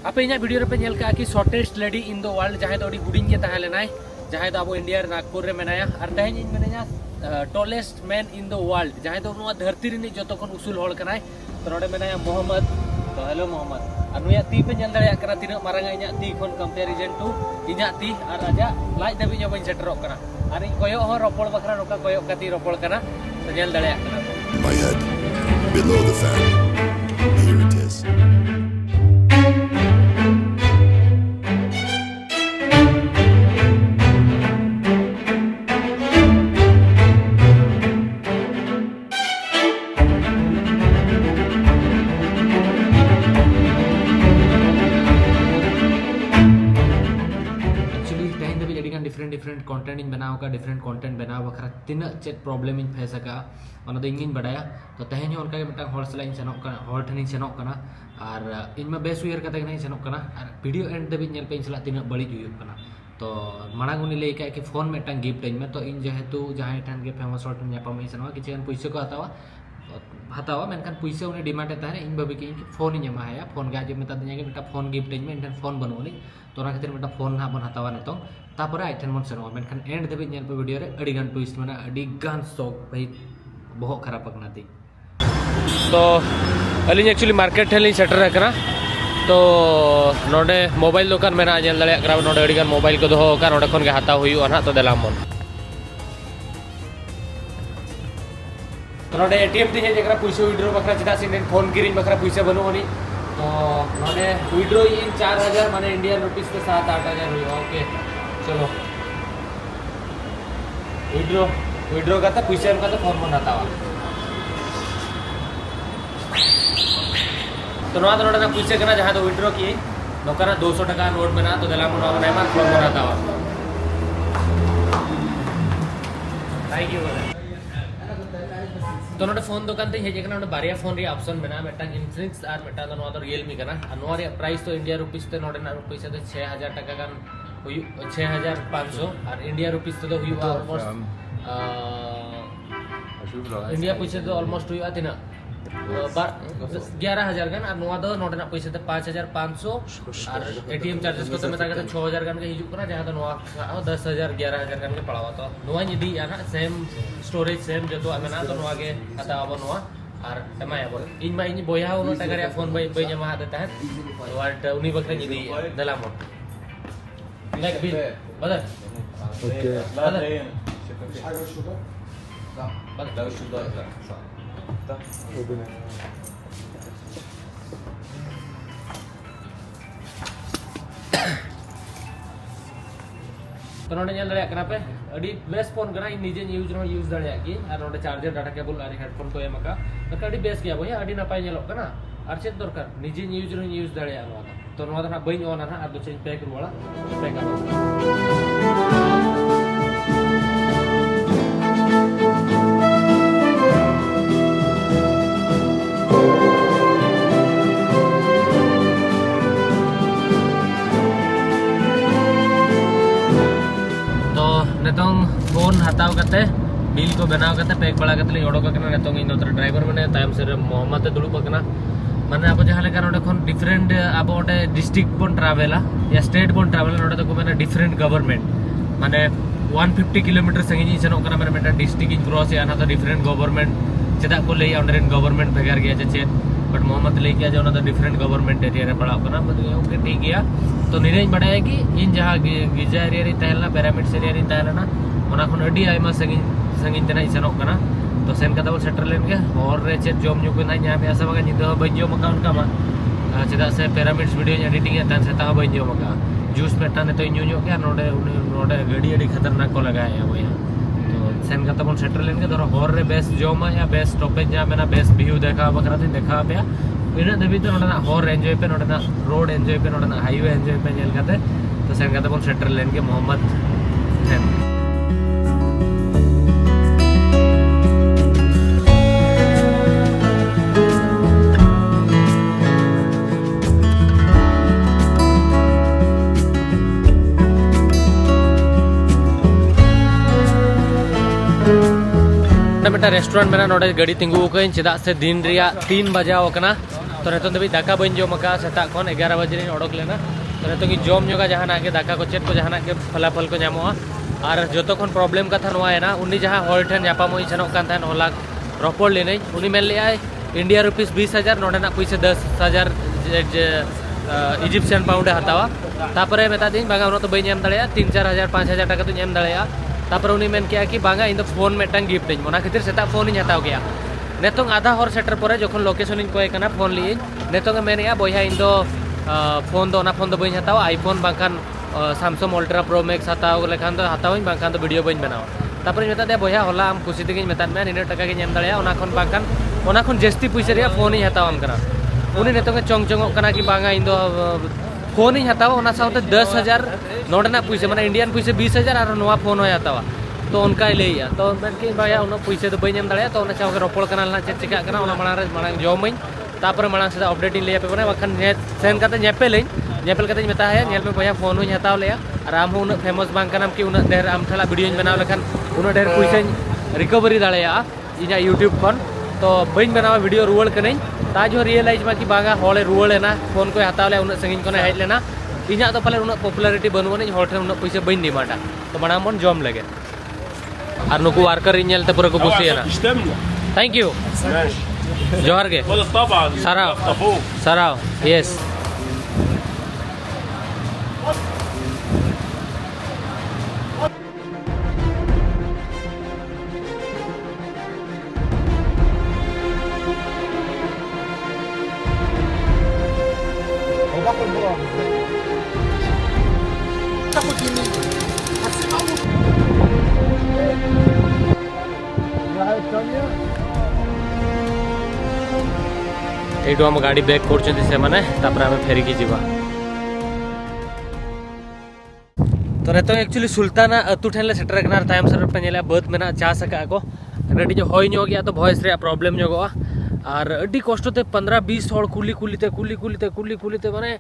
आप इन वीडियो रे पे नेल का कि shortest lady in the world जहां दो हुडिंग के तहे लेनाय जहां दो अब इंडिया नागपुर रे मेनाया और तहें इन मेनाया tallest man in the world जहां दो नुआ धरती रे जतो खन उसूल होल कनाय तो नोडे मेनाया मोहम्मद। तो हेलो मोहम्मद और नुया ती पे नेल दाड़े करा तिना मारंगा इना ती खन कंपैरिजन टू इना ती और आजा लाज दबी जो बन सेटरो कना और इन कोयो हो रोपड़ बखरा रोका कोयो कती रोपड़ कना तो नेल दाड़े कना My head below the fan. Here it is. Different content in बनाव का डिफरेंट कंटेंट बनाव बखरा तीना चेक प्रॉब्लम इन फेस का ओना दो इंगिन बडाया तो तहेन हो उनका मिटा हॉल सला इन सेनोक कना हॉल ठनी सेनोक कना और इन में बेस उयर कते नहीं सेनोक कना और वीडियो एंड दबी नेल पे इन सला तीना बड़ी जुयुक कना तो मांग उनी ले का कि फोन में टांग गिफ्ट इन में तो इन जेहेतु जहां ठन के फेमस हॉल ठन यापा में सेनोक कि पैसे को हतावा मेनखान पैसे उन्हें डिमांड तारे इन बाबी की फोन इन जमा फोन के आज मेता दिया मिटा फोन गिफ्ट इन में फोन बनोली तो ना खातिर मिटा फोन ना बन हतावा नेतो तापर आइटन मन सेनो मेनखान एंड देबी नेल पे वीडियो रे अडी गान ट्विस्ट माने अडी गान शौक भाई बहुत खराब पकनाती तो अली एक्चुअली मार्केट ठेली सेटर है तो नोडे मोबाइल दुकान मेना नेल दड़े करा नोडे अडी गान मोबाइल को दोहो का नोडे खन के हाता हुई ना तो देलाम मन तो नोडे एटीएम ती जेकरा पैसे विड्रॉ बखरा चिदा से फोन किरिंग बखरा पैसे बनोनी तो नोडे विड्रॉ इन 4000 माने इंडियन रुपीस के 7-8 हजार हुई ओके चलो विड्रॉ का पैसे का तो फॉर्म बनाता हुआ तो नोआ तो नोडे पैसे करना जहां तो विड्रॉ की नोकरा 200 टका नोट बना तो देला मुना बनाय मा फॉर्म बनाता हुआ थैंक यू तो नोडे फोन दुकान ते हेजे कना नोडे बारिया फोन रे ऑप्शन बना मेटा इन्फिनिक्स और मेटा तो नोआ तो रियलमी कना नोआ रे प्राइस तो इंडिया रुपीस ते नोडे ना पैसा तो 6000 टका का 6500 और इंडिया रुपीस तो हुई ऑलमोस्ट इंडिया पैसे तो ऑलमोस्ट हुई आती ना 11000 गन और नोआ दो नोडे ना पैसे तो 5500 और एटीएम चार्जेस को तो मैं ताकत 6000 गन के हिजू करा जहां तो नोआ 10000 11000 गन के पड़ावा तो नोआ यदि ना सेम स्टोरेज सेम जो तो आमेना तो नोआ के हता अब नोआ और एमा अब इन मा इन बोया उनो टका रे फोन बई जमा देता है और उनी बकरे यदि दलाम Like bill, brother. Okay. Brother. तो नोडे नेल दड़े कना पे अडी बेस्ट फोन कना इन निजे यूज दड़े की और नोडे चार्जर डाटा केबल और हेडफोन को एमका तो अडी बेस्ट गया भैया अडी नपाय नेलो कना और चेक दरकार निजे यूज दड़े आलो तो नोआ तो ना बई ओना ना और दो चेंज पैक रुवाला पैक आलो तो नेतोंग फोन हताव कते बिल को बनाव कते पैक बड़ा कते ओडो कना नेतोंग इन उतर ड्राइवर मने तायम से मोहम्मद दुलुब कना माने अब जहां लेकर नोडे खन डिफरेंट अब ओडे डिस्ट्रिक्ट बन ट्रैवला या स्टेट बन ट्रैवल नोडे तो माने डिफरेंट गवर्नमेंट माने 150 किलोमीटर संगीन सेनो कना माने मेटा डिस्ट्रिक्ट इन क्रॉस या ना तो डिफरेंट गवर्नमेंट चेदा को ले अंडर गवर्नमेंट भेगार गया जे बट मोहम्मद ले किया जो ना तो डिफरेंट गवर्नमेंट एरिया रे पड़ाव कना ओके ठीक गया तो निरेज बडाय कि इन जहां गिजा एरिया रे तहला पिरामिड एरिया रे तहला ना ओना खन अडी आयमा संगीन तना सेनो कना तो सेन का तब सेटर लेन के और रे चेक जॉब न्यू को ना यहाँ पे ऐसा बगा निदो बंजो मका उनका मा चेदा से पिरामिड्स वीडियो एडिटिंग है तन से ता बंजो मका जूस पेटा ने तो न्यू के नोडे नोडे गड़ी अडी खतरनाक को लगाया है भैया तो सेन का तब सेटर लेन के धरो और रे बेस्ट जॉब या बेस्ट स्टॉपेज जहाँ मेना बेस्ट व्यू देखा बकरा थी देखा पे इन दबी तो नोडे ना और एंजॉय पे नोडे ना रोड एंजॉय पे नोडे ना हाईवे एंजॉय पे नेल करते तो सेन का तब सेटर लेन के मोहम्मद है मेटा रेस्टोरेंट में नोडे गाड़ी तिंगू चेदा से दिन 3 बजा तो नितों दबी दाका बन जम का सेता खन 11 बजे ओडक लेना तो नितों की जम जोगा जहाना के दाका को चेट को जहाना के फलाफल को नामोआ और जो खन प्रॉब्लम कथा नोआ उनी जहाँ हर ठेन नापामोई सेनोग कान तहन होला रपड़ लेने उनी मेन लेआय इंडिया रुपीस 20,000 नोडेना पैसा 10,000 इजिप्शियन पाउंडे हतावा तापरे मेता दिन बागा उनो तो बई एम दाड़ेया 3-4 हज़ार 5,000 टाका तो एम दाड़ेया तापरे उनी मेन किया कि बागा इन फोन मेटन गिफ्ट इन ओना खातिर सेता फोन इन हताव गया नेतों आधा हर सेटर परे जखन लोकेशन इन कोय कना फोन लिए नेतों मेनया बया इन दो फोन दो फोन दो बई हतावा आईफोन बांखान सैमसंग अल्ट्रा प्रो मैक्स हताव लेखान दो हतावइन बांखान दो वीडियो बई बनावा तापरे मेता दे बया होला आम खुशी तेगिन मेता में इन टाका के एम दाड़ेया ओना खन बांखान ओना खन जस्ती पैसा रे फोन इन हतावम कना उनी नेतों चोंग चोंग कना कि बांगा इन दो फोन इन हतावा ओना साउते 10,000 नोडेना पैसा माने इंडियन पैसा 20,000 और नोआ फोन होय हतावा तो उनका लेया तो मेनके भाया उन पैसे तो बई एम दाड़ेया तो चाव के रपड़ कना ना चेक चिका कना ओना मांग जमई तापर मांग से अपडेट इन लेया पे बने बखन सेन काते नेपेल नेपेल काते मेता है नेल पे भैया फोन हुई हताव लेया और आम उन फेमस बांग कनाम कि उन ढेर आम ठला वीडियो बनाव लेखान उन ढेर पैसा रिकवरी दाड़ेया इना यूट्यूब खन तो बई बनावा वीडियो रुआड़ कने ताज हो रियलाइज मा कि बांगा हॉले रुआड़ेना फोन को हताव ले उन संगिन को हेज लेना इना तो पाले उन पॉपुलैरिटी बनवनी हॉल ठे उन पैसा बई डिमांडा तो माना मन जम लगे और नुकु वार्कर इनते पूरा को कुसियाना थैंक यू जोहार के सराव सराव यस এইটো ଆମ ଗାଡ଼ି ବ୍ୟାକ୍ କରୁଛନ୍ତି ସେମାନେ ତାପରେ ଆମେ ଫେରିକି ଯିବା तो रेतो एक्चुअली सुल्ताना अतु ठेले सेटर कनार तायम सर पे नेला बद मेना चास का को रेडी जो होय नो गया तो वॉइस रे प्रॉब्लम जोगवा और अड्डी कष्ट ते 15-20 हड़ कुली कुलीते माने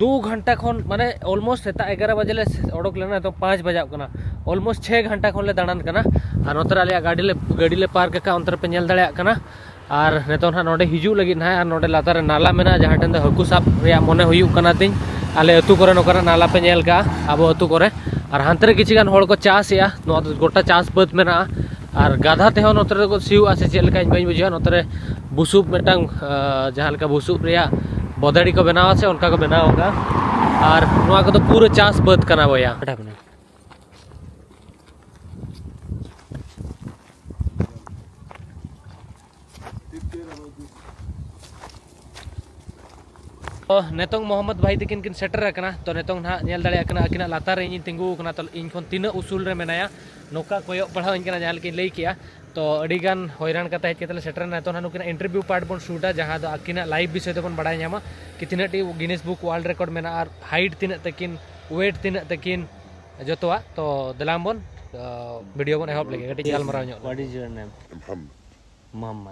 2 घंटा खन माने ऑलमोस्ट सेता 11 बजे ले ओडक लेना तो 5 बजा कना ऑलमोस्ट 6 घंटा खन ले दाड़ान कना और नोतर आलिया गाड़ी ले पार्क का अंतर पे नेल दाड़या कना और नेतो ना नोडे हिजू लगी ना और नोडे लातार नाला मेना जहाँ ठेन दो हकू साब रे मने हुयु कना तिन आले अतु करे नोकरा नाला पे नेल का अब अतु करे और हांतरे किछि गान हड़ को चास या नो गोटा चास बद मेना और गाधा ते हो नोतरे को सिउ आसे चेल का बई बुझा नोतरे बुसुब मेटांग जहाँ लका बुसुब रिया बदड़ी को बनावा से उनका को बनाओगा और नोआ को तो पूरा चास बद कना बया तो नेतोंग मोहम्मद भाई तकिन किन सेटर रखना तो नेतोंग ना नेल दाड़े कना अकिना लातार इन तिंगु कना तो इन खन तीना उसूल रे मेनाया नोका कोयो पढ़ाव इन कना जाल के लई किया तो अडिगान होयरान कता हेज केतले सेटर ना तो नुकिना इंटरव्यू पार्ट बन शूटा जहां दो अकिना लाइव विषय तो बन बडाय न्यामा कि तिनाटी गिनेस बुक वर्ल्ड रिकॉर्ड मेना और हाइट तिना तकिन वेट तिना तकिन जतवा तो दलाम बन वीडियो बन एहब लगे गटी गाल मराव न्यो what is your name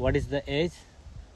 what is the age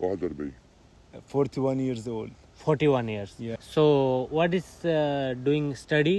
41 41 years old. 41 years Yeah. so what is doing study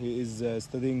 he is studying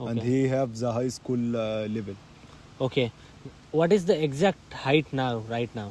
and Okay. he have the high school level. okay what is the exact height now right now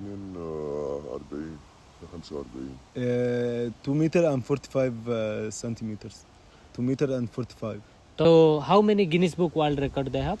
42 45 2 meter and 45 centimeters 2 meter and 45 so how many Guinness Book World Record they have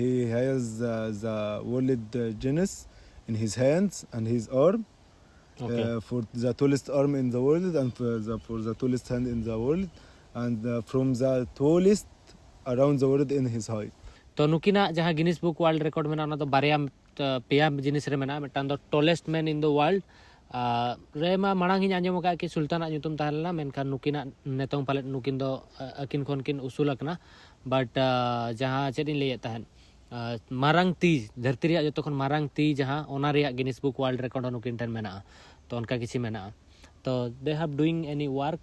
he has the world Guinness in his hands and his arm. Okay. For the tallest arm in the world and for the tallest hand in the world and from the tallest around the world in his height. तो नुकिना जहाँ Guinness book world record में ना तो बारिया पेया जिनिस रे मेना मिटान दो tallest man in the world रेमा मांग ही आंजम का कि सुल्ताना ᱧᱩᱛᱩᱢ ᱛᱟᱦᱮᱸ ᱞᱮᱱᱟ ᱢᱮᱱᱠᱷᱟᱱ ᱱᱩᱠᱤᱱᱟᱜ ᱱᱤᱛᱚᱝ ᱯᱟᱞᱮᱫ ᱱᱩᱠᱤᱱ ᱫᱚ ᱟᱹᱠᱤᱱ ᱠᱷᱚᱱ ᱠᱤᱱ ᱩᱥᱩᱞ ᱟᱠᱟᱱᱟ ᱵᱟᱴ ᱡᱟᱦᱟᱸ ᱪᱮᱫ ᱤᱧ ᱞᱟᱹᱭᱮᱫ ᱛᱟᱦᱮᱸᱫ ᱢᱟᱨᱟᱝ ᱛᱤ धरती ᱨᱮᱭᱟᱜ ᱡᱚᱛᱚ ᱠᱷᱚᱱ ᱢᱟᱨᱟᱝ ᱛᱤ ᱡᱟᱦᱟᱸ ᱚᱱᱟ ᱨᱮᱭᱟᱜ ᱜᱤᱱᱤᱥ ᱵᱩᱠ ᱣᱟর্ল্ড রেকর্ড ᱱᱩᱠᱤᱱ ᱴᱷᱮᱱ ᱢᱮᱱᱟᱜᱼᱟ तो उनका किसी मेना तो they have doing any work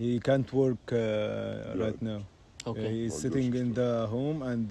He can't work right now. Okay. He is sitting in the home and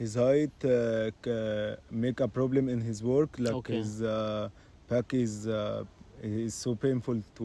his height make a problem in his work like Okay. his back is so painful to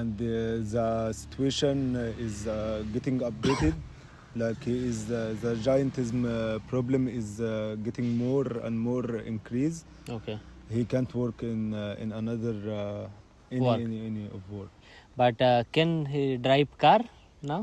and the situation is getting updated like he is the giantism problem is getting more and more increase. okay He can't work in another Work. any of work. but can he drive car now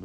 No.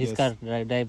his Yes. car drive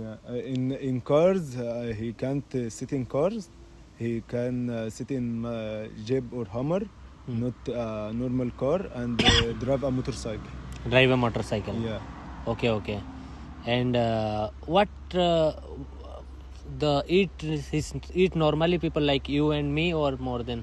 Yeah. In cars he can't sit in cars. He can sit in Jeep or Hummer, not a normal car, and drive a motorcycle. drive a motorcycle Yeah. okay and what the eat normally people like you and me or more than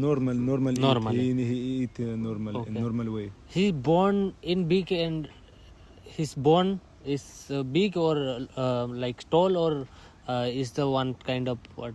normal Normal. he eat normal Okay. in normal way. he born in big and his bone is big or like tall or is the one kind of what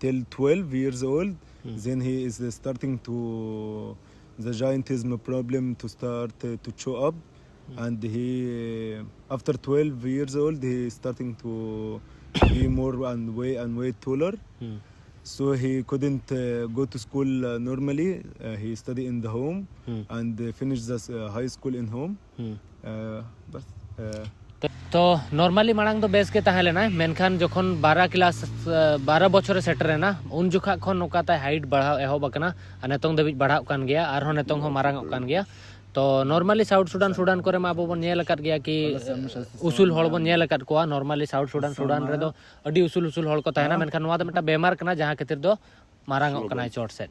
till 12 years old. Then he is starting to the giantism problem to start to show up. And he after 12 years old he starting to be more and way taller. So he couldn't go to school normally. He studied in the home and finished the high school in home. बस तो normally मांग तो base के ताहे लेना मेनखान जखन 12 class 12 बछरे shutter Raina उन जुखा खन नोकाता हाइट बढ़ा एहब कना आ नेतोंग दबिज बढ़ाव कान गया आर हो नेतोंग हो मारांग कान गया तो नॉर्मली साउथ सुडान करे मा आबो बन नेल अकात गया कि उसूल हड़ बन नेल अकात कोआ नॉर्मली साउथ सुडान रे दो अडी उसूल हड़ को ताहेना मेनखान नोआ दो मेटा बेमार कना जहां खातिर दो मारांग कना चोट set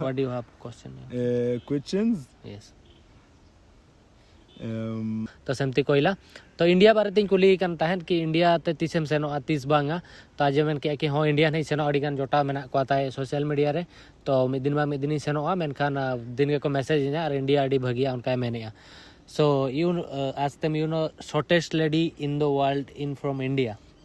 what do you have question questions. Yes तो सेमती कोइला तो इंडिया बारे तीन कुली कन ताहन कि इंडिया ते तीसेम सेनो तीस बांगा तो आज मेन के कि हो इंडिया नहीं सेनो अडिगान जोटा मेना को ताए सोशल मीडिया रे तो मिदिन मा मिदिन सेनो आ मेनखान दिन के को मैसेज ने और इंडिया अडी भगिया उनका मेनेया so you ask them you know shortest lady in the world in from India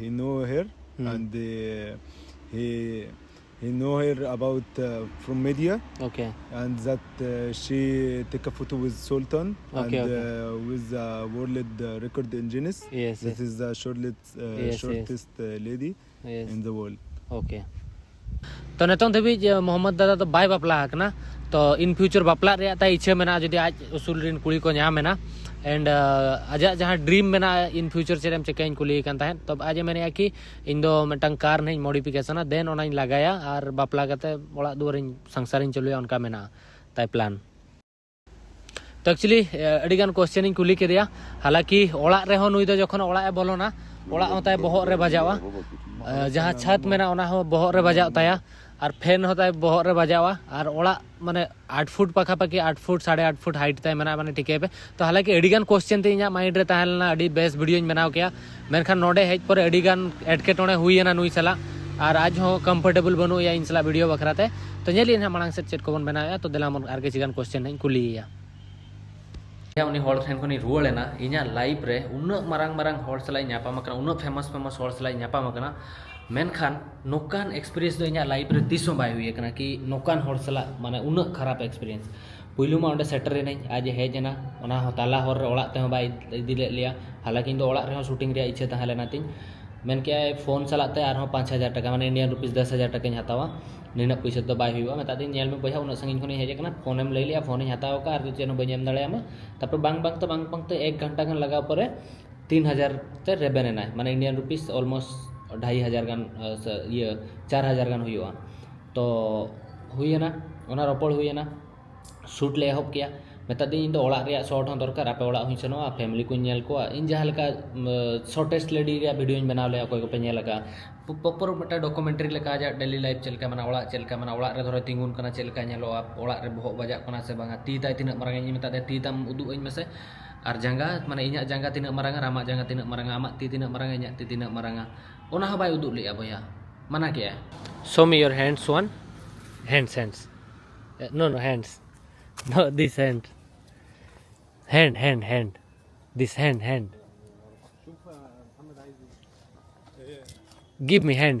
he know her and he know her about from media okay and that she take a photo with Sultan Okay, and okay. with the world record in Guinness. Yes, That yes. is the Yes. shortest lady yes in the world. Okay तो नेतों धबी मोहम्मद दादा तो bye बापला हकना तो in future बापला रे ताई इच्छा मेना जदि आज उसूल रिन कुड़ी को न्या मेना एंड आजा जहां ड्रीम मेना इन फ्यूचर सेरम चेकइन कुली कान ताहेन तब आज मैंने कि इन दो मिटंग कार नहीं मॉडिफिकेशन देन ओनाइन लगाया और बापला कते ओला दुवरिन संसारिन चलुया उनका मेना ताई प्लान तो एक्चुअली अडिगान क्वेश्चन इन कुली के दिया हालांकि ओला रे हो नुई दो जखन ओला ए बोलोना ओड़ा होता है बहुत रे बजावा जहाँ छत में ना ओना हो बहुत रे बजाव ताया और फैन होता है बहुत रे बजावा और ओड़ा माने 8 फुट पाखापाखि 8 फुट 8.5 फुट हाइट ताय मना माने टिके पे तो हालांकि अडिगान क्वेश्चन ते इना माइंड रे ताहलना अडी बेस्ट वीडियो बनाव किया मेनखान नोडे हेज पर अडिगान एटकेटोणे हुईना नुई सला और आज हो कंफर्टेबल बनु या इन सला वीडियो बखराते तो नेली ना मांग से चेट को बन बनाया तो दिला मन आर के चिगान क्वेश्चन है कुलिया उनी हॉल ठेन को रुआड़ेना इना लाइफ रे उन्ना मारंग मारंग हॉल सलाई ᱧᱟᱯᱟᱢ ᱟᱠᱟᱱᱟ उन्ना फेमस फेमस हॉल सलाई ᱧᱟᱯᱟᱢ ᱟᱠᱟᱱᱟ मेनखान नोकान एक्सपीरियंस दो इना लाइफ रे तीसो बाय हुई आकना कि नोकान हॉल सला माने उन्ना खराब एक्सपीरियंस पुइलु मा ओंडे सेटर नहीं आज हेजना ओना हो ताला हॉर रे ओड़ा ते हो बाय इदी ले लिया हालांकि इन दो ओड़ा रे शूटिंग रे इच्छा ताहे लेना तिन मेन के फोन चलाते आर 5000 टाका माने इंडियन रुपीस 10000 टाका हतावा निना पैसा तो बाय हुआ मैं तादी नेल में बहा उना संगिन खनि हेज कना फोन एम ले लिया फोन हताव का आर चेनो बई एम दाड़ेयामा तापर बांग तो 1 घंटा गन लगाव परे 3000 ते रेबेन ना माने इंडियन रुपीस ऑलमोस्ट 2500 गन ये 4000 गन हुआ तो हुईना ओना रोपड़ हुईना शूट ले एहब किया मेतादी इन ओड़ा रे शॉर्ट हो दरकार आपे ओड़ा हुई सनोआ फैमिली को नेल को इन जहाँ लेका शॉर्टेस्ट लेडी रे वीडियो बनाव ले कोई को पे नेल का प्रॉपर मटा डॉक्यूमेंट्री लेका आज डेली लाइफ चलका मना ओड़ा चलका मना ओड़ा रे धरे तिंगुन कना चलका नेलो आप ओड़ा रे बहक बजा कना से बांगा ती ताई तिना मारंग इन मेता दे ती ताम उदु इन मेसे आर जंगा माने इना जंगा तिना मारंगा रामा जंगा तिना मारंगा आमा ती तिना मारंगा इना ती तिना मारंगा ओना हबाय उदु लिया भैया मना क्या show me your hands one hands no hands no this hand this hand give me hand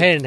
hand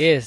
yes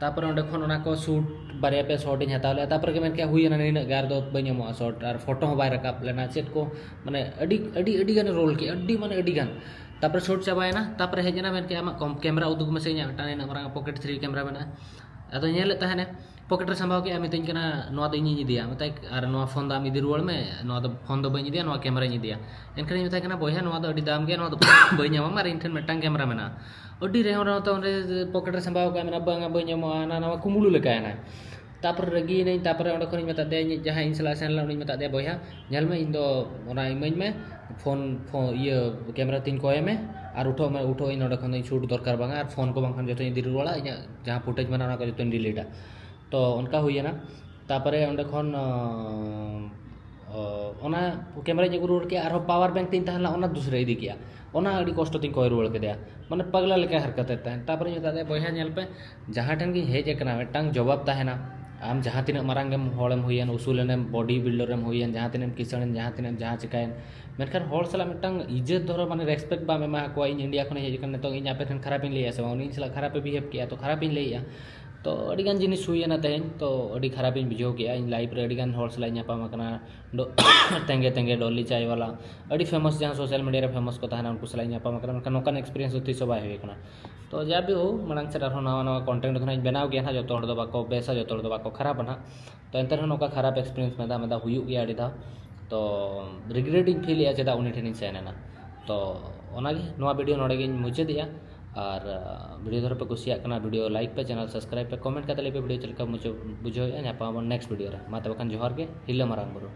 तापर ओंडे खन ओना को शूट बारे पे शॉट इन हताव ले तापर के मेन क्या हुई ना इन गार दो बई मो शॉट और फोटो हो बाय रकाप लेना चेत को माने अडी गन रोल की अडी माने अडी गन तापर शूट चाबाय ना तापर हेजना मेन के आमा कम कैमरा उदुग में से टाने ना मरा पॉकेट 3 कैमरा में अदो नेले तहने पॉकेट रे संभाव के मितኝ कना नोआ दो इनी दिया मतलब और नोआ फोन दाम इदी रुआड़ में नोआ दो फोन दो बई दिया नोआ कैमरा इनी दिया एनखन मितay कना बोया नोआ दो अडी दाम के नोआ दो बई ᱧᱟᱢᱟ मार इनठन मेटांग कैमरा में ना अडी रे होना तो पॉकेट रे संभाव के मेना बांगा बई ᱧᱟᱢᱟ ना नोआ कुमुलु लेका ना तापर रगी नहीं तापर ओंडे खनि मेता दे जहां इन सला सेन ला उनी मेता दे बोया नेल में इन दो ओना इमेज में फोन ये कैमरा तीन को में और उठो इन ओंडे खन शूट दरकार बांगा और फोन को बांखान जतो इन दिरु वाला जहां फुटेज में ना को जतो डिलीटा तो उनका हुई ना तापरे ओंडे खन ओना कैमरा जगु रोड के और पावर बैंक तीन तहला ओना दूसरे इदी किया ओना अडी कष्ट तीन कोई रोड के दिया माने पगला लेके हरकत है तापरे जो तादे बया नेल पे जहां ठन की हेज एकना मेटांग जवाब ताहेना आम जहाँ तीन मारांगेम होड़ेम हुईन उसूलेम बॉडी बिल्डरम हुईन जहाँ तीन किसान जहाँ तीन जहाँ चिकायन मेनखान होड़ सला मिटांग इज्जत धरो माने रेस्पेक्ट बाम एमा को इन इंडिया खन हेज कन तो इन आपे ठन खराब इन लैया से उनी सला खराब बिहेव किया तो खराब इन लैया तो अडिगान जिनिस हुईना तेन तो अडी खराब इन बुझो किया इन लाइफ रे अडिगान होड़ सला ᱧᱟᱯᱟᱢ आकना तेंगे डॉली चाय वाला अडी फेमस जहाँ सोशल मीडिया रे फेमस को ताहना उनको सला ᱧᱟᱯᱟᱢ आकना मेनखान नोकान एक्सपीरियंस होती सब बाय हुई तो जब भी हो मांग से नवा नवा कंटेंट तो बनाव गया ना जो दो बाको बेसा जो दो बाको खराब ना तो एंतर नोका खराब एक्सपीरियंस में हुई गया अड़ी तो रिग्रेटिंग फील या चेदा उनी ठेन सेना तो ओनागे नवा वीडियो नोडे मुचादिया और वीडियो धर पे कुसिया वीडियो लाइक पे चैनल सब्सक्राइब पे कमेंट करते वीडियो चलका बुझे नेक्स्ट वीडियो रे मा तब जोहार के हिला मारांग बुरु।